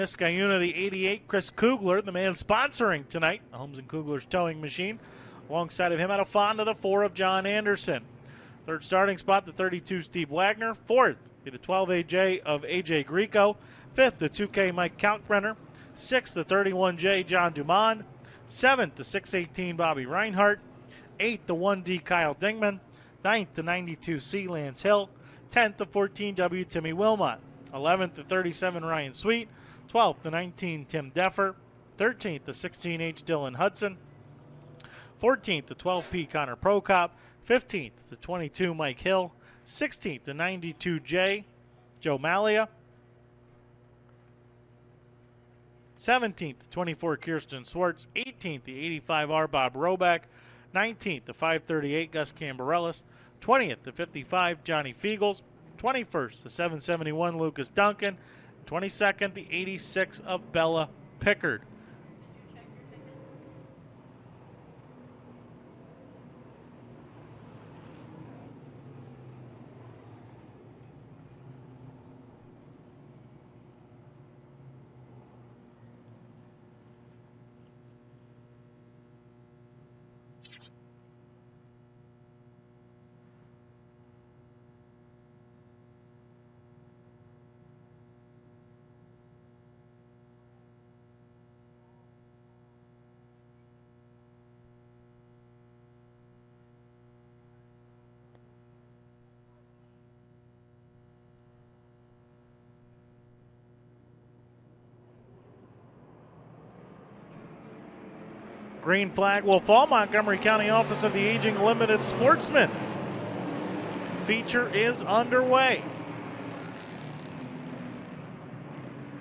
Skyuna, the 88, Chris Kugler, the man sponsoring tonight, the Holmes & Kugler's towing machine. Alongside of him out of Fonda, the 4 of John Anderson. Third starting spot, the 32, Steve Wagner. Fourth, be the 12 AJ of Ayden Greco. Fifth, the 2K Mike Kalkbrenner. Sixth, the 31J John Dumond. Seventh, the 618 Bobby Reinhart. Eighth, the 1D Kyle Dingman. Ninth, the 92C Lance Hill. 10th, the 14W Timmy Wilmot. 11th, the 37 Ryan Sweet. 12th, the 19 Tim Deffer. 13th, the 16H Dylan Hudson. 14th, the 12P Connor Prokop. 15th, the 22 Mike Hill. 16th, the 92J Joe Malia. 17th, the 24 Kirsten Swartz. 18th, the 85R Bob Roback. 19th, the 538 Gus Cambarellis. 20th, the 55 Johnny Fiegels. 21st, the 771 Lucas Duncan. 22nd, the 86 of Bella Pickard. Green flag will fall. Montgomery County Office of the Aging Limited Sportsman feature is underway.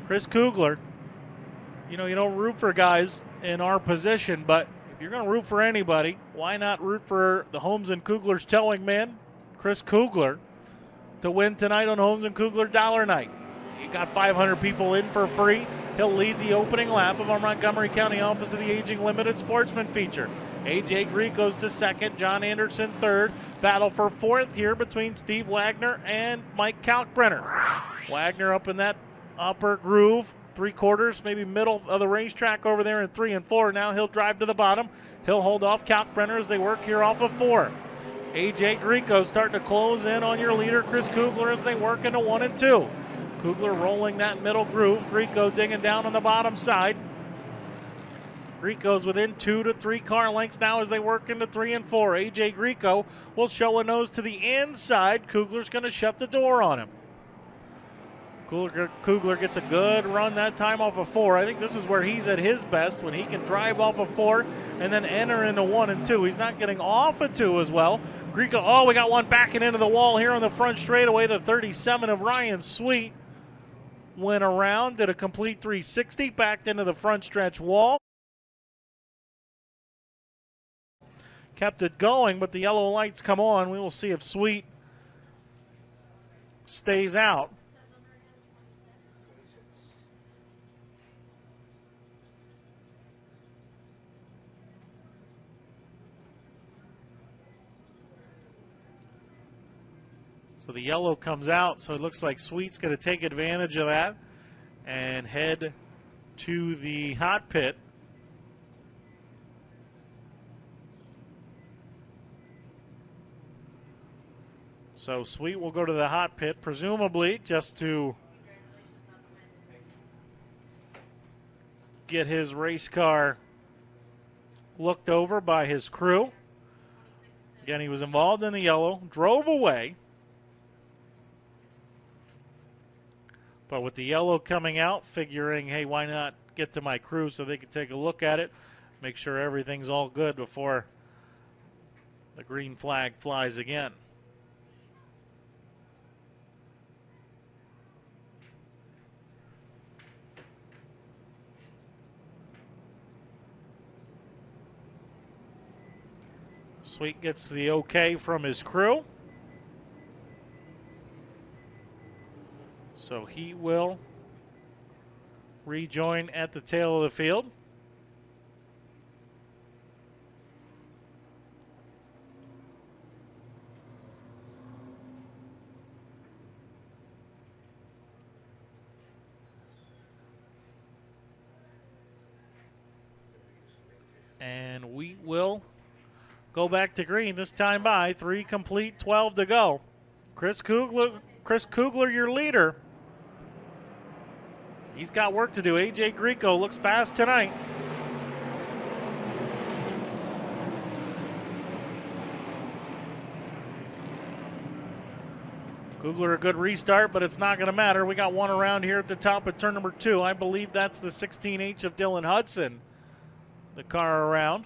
Chris Kugler, you don't root for guys in our position, but if you're going to root for anybody, why not root for the Holmes & Kugler's towing man, Chris Kugler, to win tonight on Holmes & Kugler Dollar Night. He got 500 people in for free. He'll lead the opening lap of our Montgomery County Office of the Aging Limited Sportsman feature. AJ Greco's to second, John Anderson third. Battle for fourth here between Steve Wagner and Mike Kalkbrenner. Wagner up in that upper groove, 3/4, maybe middle of the racetrack over there in 3 and 4. Now he'll drive to the bottom. He'll hold off Kalkbrenner as they work here off of 4. AJ Greco starting to close in on your leader, Chris Kugler, as they work into 1 and 2. Kugler rolling that middle groove. Greco digging down on the bottom side. Greco's within 2 to 3 car lengths now as they work into 3 and 4. AJ Greco will show a nose to the inside. Kugler's going to shut the door on him. Kugler gets a good run that time off of 4. I think this is where he's at his best, when he can drive off of 4 and then enter into 1 and 2. He's not getting off of 2 as well. Greco, we got one backing into the wall here on the front straightaway. The 37 of Ryan Sweet went around, did a complete 360, backed into the front stretch wall. Kept it going, but the yellow lights come on. We will see if Sweet stays out. So the yellow comes out, so it looks like Sweet's going to take advantage of that and head to the hot pit. So Sweet will go to the hot pit, presumably just to get his race car looked over by his crew. Again, he was involved in the yellow, drove away. But with the yellow coming out, figuring, hey, why not get to my crew so they can take a look at it, make sure everything's all good before the green flag flies again. Sweet gets the okay from his crew. So he will rejoin at the tail of the field. And we will go back to green this time by 3 complete, 12 to go. Chris Kugler, your leader. He's got work to do. Ayden Greco looks fast tonight. Kugler a good restart, but it's not going to matter. We got one around here at the top of turn number 2. I believe that's the 16H of Dylan Hudson. The car around.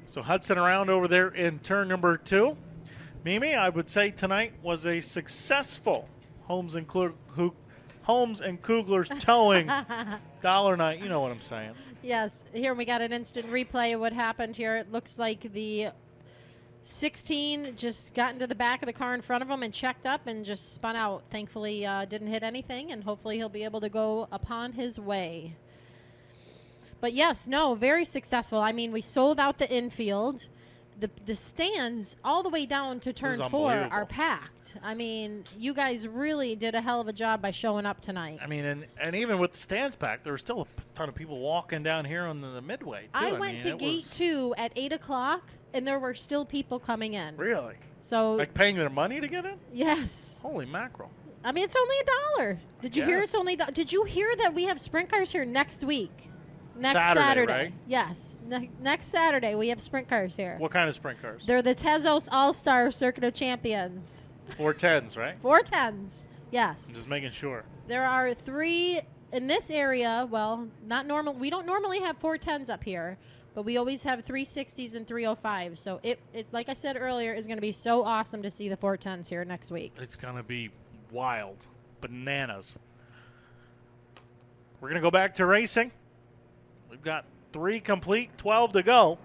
So Hudson around over there in turn number 2. Mimi, I would say tonight was a successful Holmes and Kugler's towing dollar night. You know what I'm saying. Yes. Here we got an instant replay of what happened here. It looks like the 16 just got into the back of the car in front of him and checked up and just spun out. Thankfully, didn't hit anything, and hopefully he'll be able to go upon his way. But yes, no, very successful. I mean, we sold out the infield. The stands all the way down to turn 4 are packed. I mean, you guys really did a hell of a job by showing up tonight. I mean, and even with the stands packed, there were still a ton of people walking down here on the midway, too. I went to gate 2 at 8 o'clock, and there were still people coming in. Really? So, like paying their money to get in? Yes. Holy mackerel. I mean, it's only $1. Did you hear it's only $1? Did you hear that we have sprint cars here next week? Next Saturday. Right? Yes. Next Saturday, we have sprint cars here. What kind of sprint cars? They're the Tezos All-Star Circuit of Champions. 410s, right? 410s, yes. I'm just making sure. There are 3 in this area. Well, not normal. We don't normally have 410s up here, but we always have 360s and 305s. So it like I said earlier, is going to be so awesome to see the 410s here next week. It's going to be wild. Bananas. We're going to go back to racing. We've got 3 complete, 12 to go.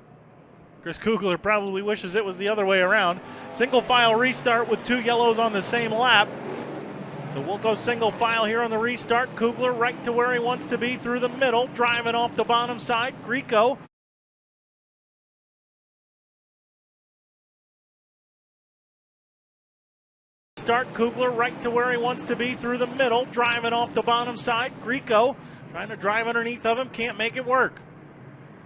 Chris Kugler probably wishes it was the other way around. Single file restart with 2 yellows on the same lap. So we'll go single file here on the restart. Kugler right to where he wants to be through the middle, driving off the bottom side. Greco. Start Kugler right to where he wants to be through the middle, driving off the bottom side. Greco trying to drive underneath of him, can't make it work.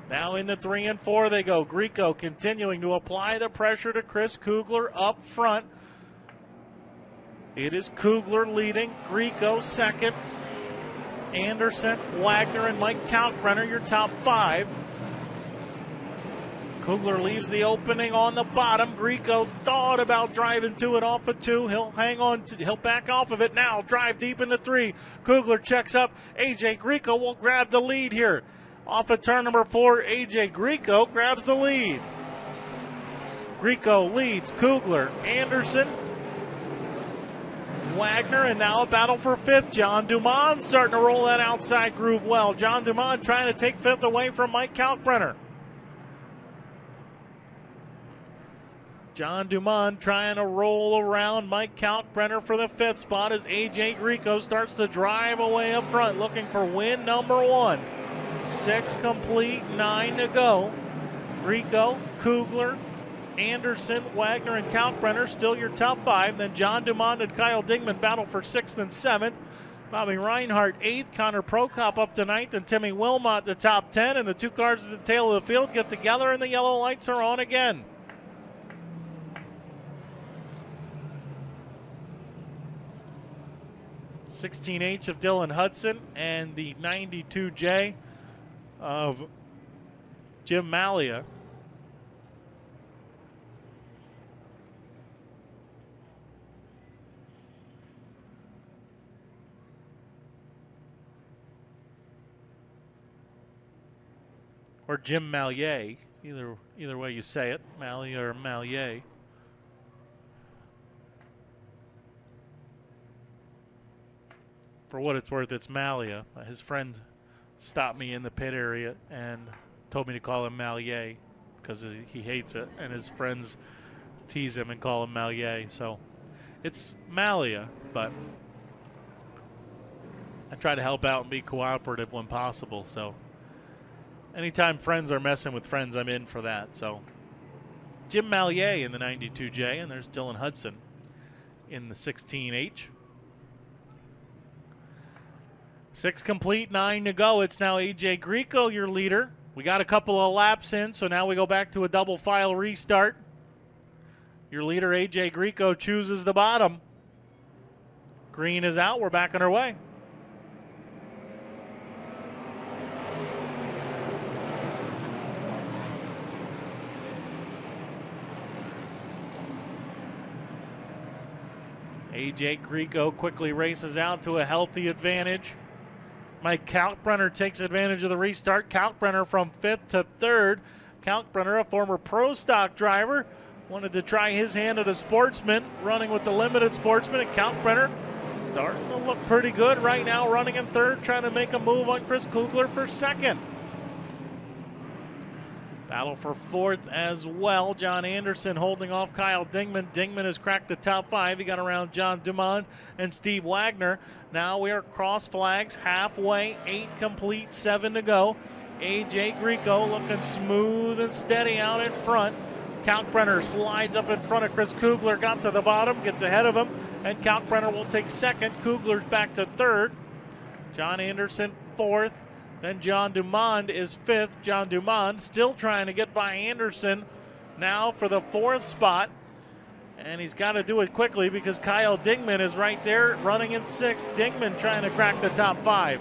Now into 3 and 4 they go. Greco continuing to apply the pressure to Chris Kugler up front. It is Kugler leading, Greco second. Anderson, Wagner, and Mike Kalkbrenner, your top 5. Kugler leaves the opening on the bottom. Greco thought about driving to it off of 2. He'll hang on. He'll back off of it now. Drive deep into 3. Kugler checks up. Ayden Greco will grab the lead here. Off of turn number 4, Ayden Greco grabs the lead. Greco leads Kugler, Anderson, Wagner, and now a battle for 5th. John Dumont starting to roll that outside groove well. John Dumont trying to take 5th away from Mike Kalkbrenner. John Dumont trying to roll around Mike Kalkbrenner for the 5th spot as Ayden Greco starts to drive away up front, looking for win number 1. 6 complete, 9 to go. Greco, Kugler, Anderson, Wagner, and Kalkbrenner still your top 5. Then John Dumont and Kyle Dingman battle for 6th and 7th. Bobby Reinhardt 8th, Connor Prokop up to 9th, and Timmy Wilmot the top 10. And the 2 cars at the tail of the field get together, and the yellow lights are on again. $16H of Dylan Hudson and the 92J of Jim Malia. Or Jim Malier, either way you say it, Malia or Malier. For what it's worth, it's Malia. His friend stopped me in the pit area and told me to call him Malier because he hates it, and his friends tease him and call him Malier. So it's Malia, but I try to help out and be cooperative when possible. So anytime friends are messing with friends, I'm in for that. So Jim Mallier in the 92J, and there's Dylan Hudson in the 16H. 6 complete, 9 to go. It's now Ayden Greco, your leader. We got a couple of laps in, so now we go back to a double file restart. Your leader, Ayden Greco, chooses the bottom. Green is out. We're back on our way. Ayden Greco quickly races out to a healthy advantage. Mike Kalkbrenner takes advantage of the restart. Kalkbrenner from 5th to 3rd. Kalkbrenner, a former pro stock driver, wanted to try his hand at a sportsman, running with the limited sportsman. And Kalkbrenner starting to look pretty good right now, running in 3rd, trying to make a move on Chris Kugler for 2nd. Battle for 4th as well. John Anderson holding off Kyle Dingman. Dingman has cracked the top 5. He got around John Dumond and Steve Wagner. Now we are cross flags halfway, 8 complete, 7 to go. Ayden Greco looking smooth and steady out in front. Kalkbrenner slides up in front of Chris Kugler, got to the bottom, gets ahead of him, and Kalkbrenner will take 2nd. Kugler's back to 3rd. John Anderson 4th. Then John Dumond is 5th. John Dumond still trying to get by Anderson now for the 4th spot. And he's got to do it quickly because Kyle Dingman is right there running in 6th. Dingman trying to crack the top 5.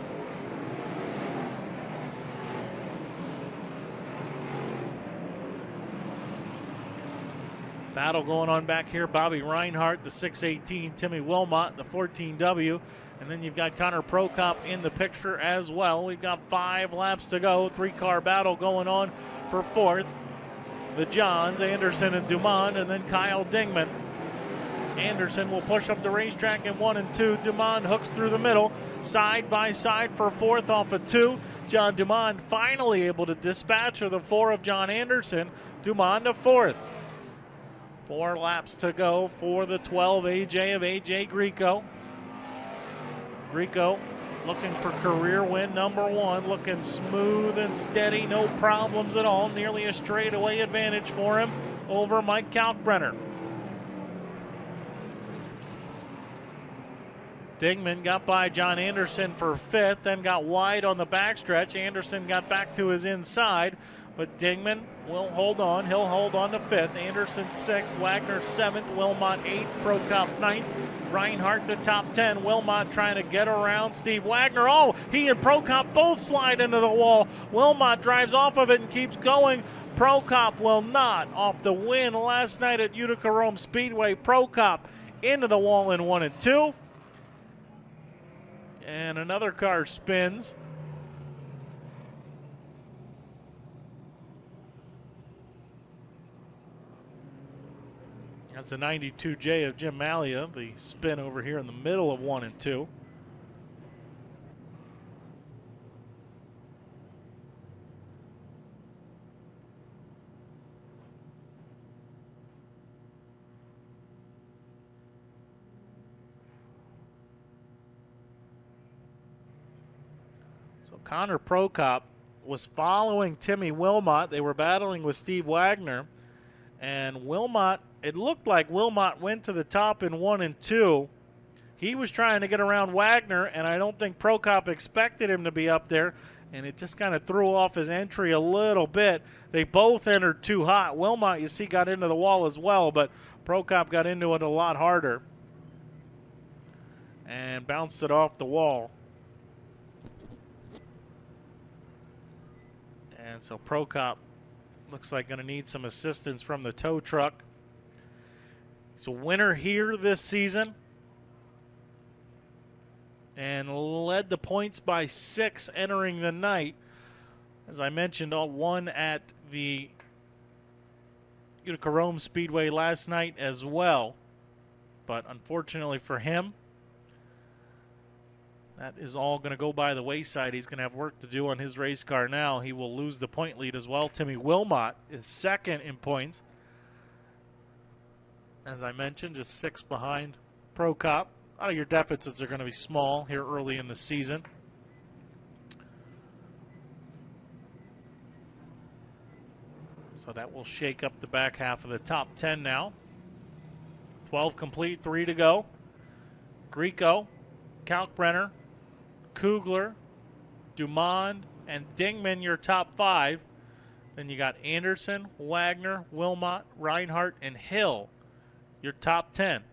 Battle going on back here. Bobby Reinhart, the 618. Timmy Wilmot, the 14W. And then you've got Connor Prokop in the picture as well. We've got 5 laps to go. 3-car battle going on for 4th. The Johns, Anderson and Dumond, and then Kyle Dingman. Anderson will push up the racetrack in 1 and 2. Dumond hooks through the middle, side by side for 4th off of 2. John Dumond finally able to dispatch of the 4 of John Anderson. Dumond to 4th. 4 laps to go for the 12 AJ of Ayden Greco. Greco looking for career win number 1, looking smooth and steady, no problems at all. Nearly a straightaway advantage for him over Mike Kalkbrenner. Dingman got by John Anderson for 5th, then got wide on the backstretch. Anderson got back to his inside, but Dingman will hold on. He'll hold on to 5th. Anderson 6th, Wagner 7th, Wilmot 8th, Prokop 9th. Reinhart the top 10. Wilmot trying to get around Steve Wagner. Oh, he and Prokop both slide into the wall. Wilmot drives off of it and keeps going. Prokop will not. Off the win last night at Utica Rome Speedway. Prokop into the wall in 1 and 2. And another car spins. That's the 92J of Jim Mallia, the spin over here in the middle of 1 and 2. So Connor Prokop was following Timmy Wilmot. They were battling with Steve Wagner. And Wilmot, it looked like Wilmot went to the top in 1 and 2. He was trying to get around Wagner, and I don't think Prokop expected him to be up there, and it just kind of threw off his entry a little bit. They both entered too hot. Wilmot, you see, got into the wall as well, but Prokop got into it a lot harder and bounced it off the wall. And so Prokop looks like going to need some assistance from the tow truck. He's a winner here this season and led the points by 6 entering the night. As I mentioned, all won at the Utica Rome Speedway last night as well. But unfortunately for him, that is all going to go by the wayside. He's going to have work to do on his race car now. He will lose the point lead as well. Timmy Wilmot is 2nd in points. As I mentioned, just 6 behind Prokop. lot of your deficits are going to be small here early in the season. So that will shake up the back half of the top 10 now. 12 complete, 3 to go. Greco, Kalkbrenner, Kugler, Dumond, and Dingman, your top 5. Then you got Anderson, Wagner, Wilmot, Reinhardt, and Hill, your top 10.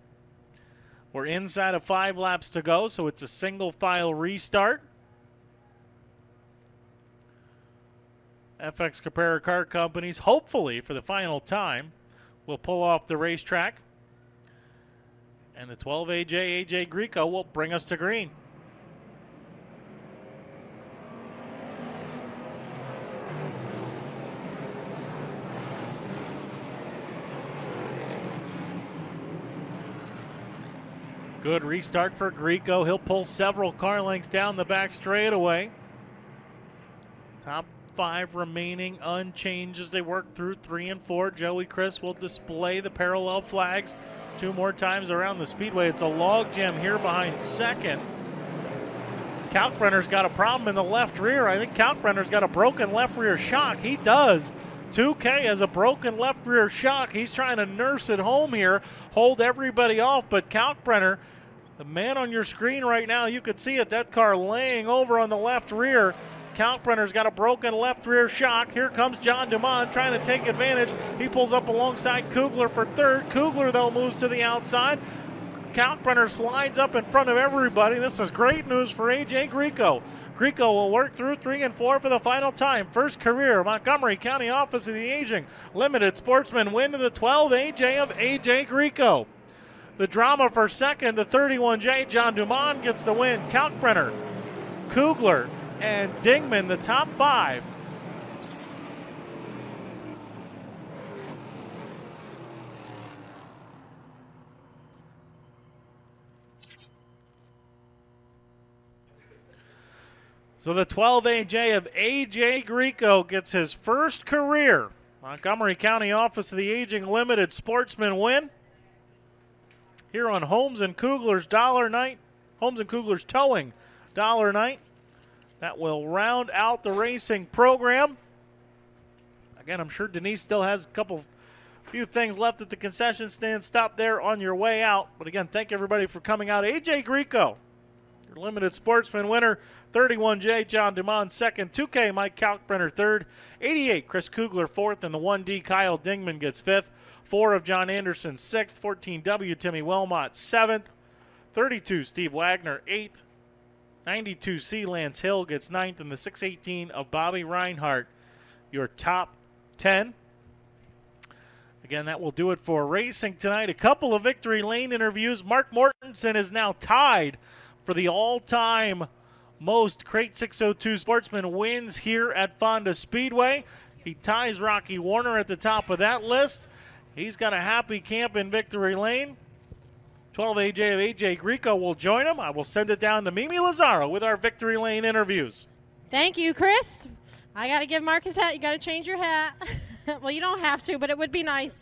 We're inside of 5 laps to go, so it's a single file restart. FX Caprara Car Companies, hopefully for the final time, will pull off the racetrack. And the 12 Ayden Greco will bring us to green. Good restart for Greco. He'll pull several car lengths down the back straightaway. Top 5 remaining unchanged as they work through 3 and 4. Joey Chris will display the parallel flags 2 more times around the speedway. It's a log jam here behind second. Kalkbrenner's got a problem in the left rear. I think Kalkbrenner's got a broken left rear shock. He does. 2K has a broken left rear shock. He's trying to nurse it home here, hold everybody off, but Kalkbrenner, the man on your screen right now, you could see it, that car laying over on the left rear. Kalkbrenner's got a broken left rear shock. Here comes John Dumond trying to take advantage. He pulls up alongside Kugler for third. Kugler, though, moves to the outside. Kalkbrenner slides up in front of everybody. This is great news for Ayden Greco. Greco will work through 3 and 4 for the final time. First career Montgomery County Office of the Aging Limited Sportsman win to the 12 AJ of Ayden Greco. The drama for second, the 31J, John Dumond gets the win. Kalkbrenner, Kugler, and Dingman, the top 5. So the 12 AJ of Ayden Greco gets his first career Montgomery County Office of the Aging Limited Sportsman win here on Holmes and Kugler's Dollar Night. Holmes and Kugler's Towing Dollar Night. That will round out the racing program. Again, I'm sure Denise still has a few things left at the concession stand. Stop there on your way out. But again, thank everybody for coming out. Ayden Greco, your limited sportsman winner. 31J, John Dumond second. 2K, Mike Kalkbrenner third. 88, Chris Kugler fourth. And the 1D, Kyle Dingman gets fifth. 4 of John Anderson sixth. 14W, Timmy Wilmot seventh. 32, Steve Wagner eighth. 92C, Lance Hill gets ninth, and the 618 of Bobby Reinhardt, your top 10. Again, that will do it for racing tonight. A couple of Victory Lane interviews. Mark Mortensen is now tied for the all-time most Crate 602 Sportsman wins here at Fonda Speedway. He ties Rocky Warner at the top of that list. He's got a happy camp in Victory Lane. 12 AJ of Ayden Greco will join him. I will send it down to Mimi Lazaro with our Victory Lane interviews. Thank you, Chris. I got to give Mark his hat. You got to change your hat. Well, you don't have to, but it would be nice.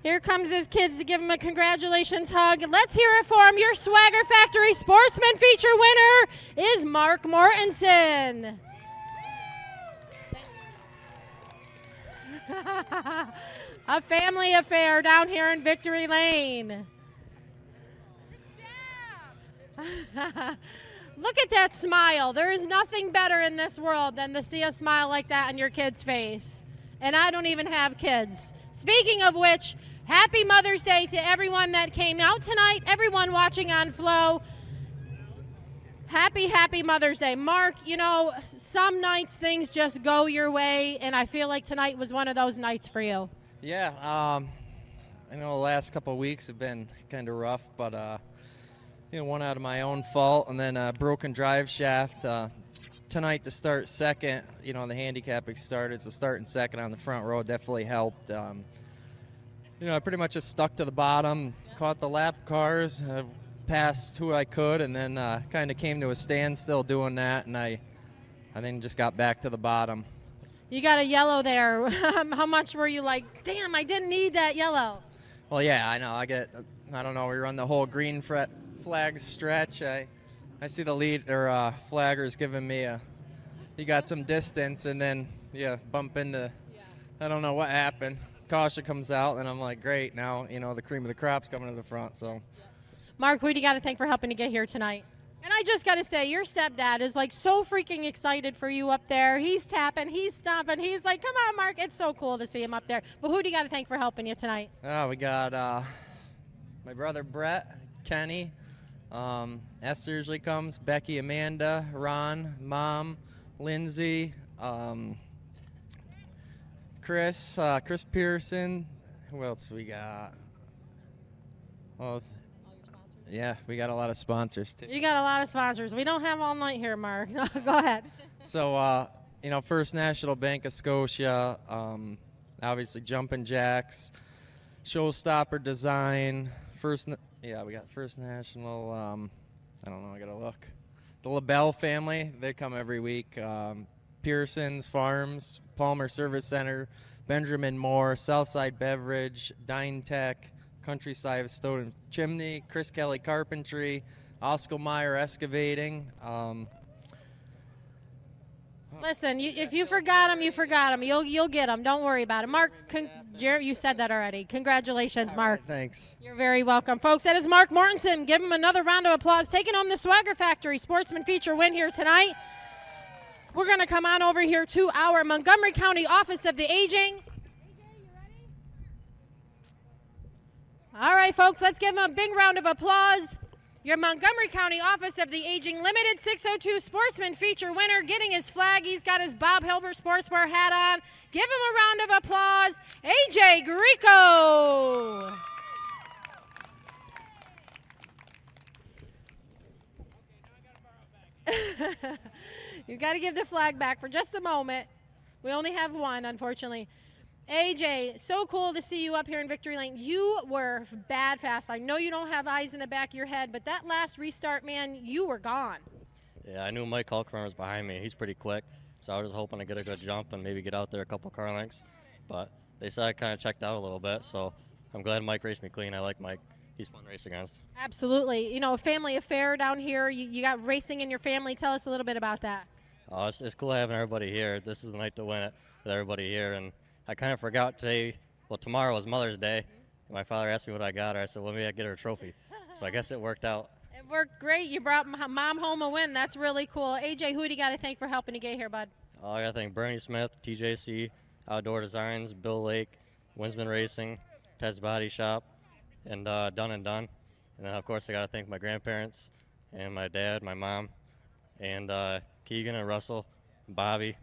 Here comes his kids to give him a congratulations hug. Let's hear it for him. Your Swagger Factory Sportsman feature winner is Mark Mortensen. A family affair down here in Victory Lane. Look at that smile. There is nothing better in this world than to see a smile like that on your kid's face. And I don't even have kids. Speaking of which, happy Mother's Day to everyone that came out tonight, everyone watching on Flow. Happy Mother's Day. Mark, you know, some nights things just go your way, and I feel like tonight was one of those nights for you. Yeah, I know the last couple of weeks have been kind of rough, but one out of my own fault, and then a broken drive shaft. Tonight to start second, the handicapping started, so starting second on the front row definitely helped. I pretty much just stuck to the bottom, caught the lap cars, passed who I could, and then kind of came to a standstill doing that, and I then just got back to the bottom. You got a yellow there. How much were you like, damn, I didn't need that yellow? Well, yeah, I know. I don't know, we run the whole green flag stretch, I see the lead or flagger's giving me he got some distance, and then bump into. I don't know what happened. Caution comes out, and I'm like, great. Now the cream of the crop's coming to the front. So, Mark, who do you got to thank for helping to get here tonight? And I just got to say, your stepdad is like so freaking excited for you up there. He's tapping, he's stomping, he's like, come on, Mark. It's so cool to see him up there. But who do you got to thank for helping you tonight? we got my brother Brett, Kenny, Esther usually comes, Becky, Amanda, Ron, Mom, Lindsay, Chris Pearson. Who else we got? Well, yeah, we got a lot of sponsors too. You got a lot of sponsors. We don't have all night here, Mark. Go ahead. So, First National Bank of Scotia, obviously Jumpin' Jacks, Showstopper Design, we got First National, I don't know, I gotta look. The LaBelle family, they come every week. Pearson's Farms, Palmer Service Center, Benjamin Moore, Southside Beverage, Dine Tech, Countryside of Stone Chimney, Chris Kelly Carpentry, Oscar Meyer Excavating. Listen, if you forgot them, you forgot them. You'll get them. Don't worry about it. Mark, Jared, you said that already. Congratulations, Mark. Right, thanks. You're very welcome. Folks, that is Mark Mortensen. Give him another round of applause. Taking home the Swagger Factory Sportsman Feature win here tonight. We're going to come on over here to our Montgomery County Office of the Aging. All right, folks, let's give him a big round of applause. Your Montgomery County Office of the Aging Limited 602 Sportsman Feature winner, getting his flag. He's got his Bob Hilber Sportswear hat on. Give him a round of applause, Ayden Greco. You got to give the flag back for just a moment. We only have one, unfortunately. AJ, so cool to see you up here in Victory Lane. You were bad fast. I know you don't have eyes in the back of your head, but that last restart, man, you were gone. Yeah, I knew Mike Hulkmer was behind me. He's pretty quick, so I was hoping to get a good jump and maybe get out there a couple car lengths. But they said I kind of checked out a little bit, so I'm glad Mike raced me clean. I like Mike. He's fun to race against. Absolutely. A family affair down here. You got racing in your family. Tell us a little bit about that. Oh, it's cool having everybody here. This is the night to win it with everybody here. And I kind of forgot tomorrow was Mother's Day. And my father asked me what I got her. I said, well, maybe I get her a trophy. So I guess it worked out. It worked great. You brought Mom home a win. That's really cool. AJ, who do you got to thank for helping to get here, bud? I got to thank Bernie Smith, TJC, Outdoor Designs, Bill Lake, Winsman Racing, Ted's Body Shop, and Done and Done. And then, of course, I got to thank my grandparents and my dad, my mom, and Keegan and Russell, and Bobby.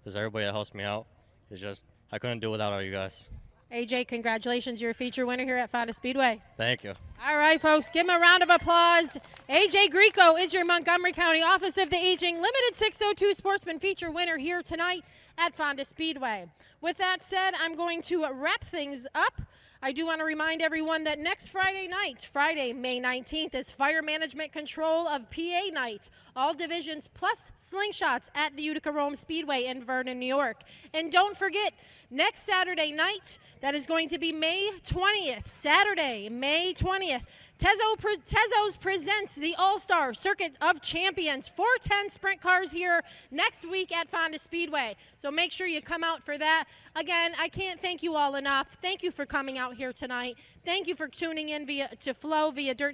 There's everybody that helps me out. It's just I couldn't do it without all you guys. AJ, congratulations. You're a feature winner here at Fonda Speedway. Thank you. All right, folks, give him a round of applause. AJ Greco is your Montgomery County Office of the Aging Limited 602 Sportsman Feature winner here tonight at Fonda Speedway. With that said, I'm going to wrap things up. I do want to remind everyone that next Friday night, Friday, May 19th, is Fire Management Control of PA Night. All divisions plus slingshots at the Utica Rome Speedway in Vernon, New York. And don't forget, next Saturday night, that is going to be May 20th, Saturday, May 20th, Tezos presents the All-Star Circuit of Champions, 410 sprint cars here next week at Fonda Speedway. So make sure you come out for that. Again, I can't thank you all enough. Thank you for coming out here tonight. Thank you for tuning in to Flow via Dirt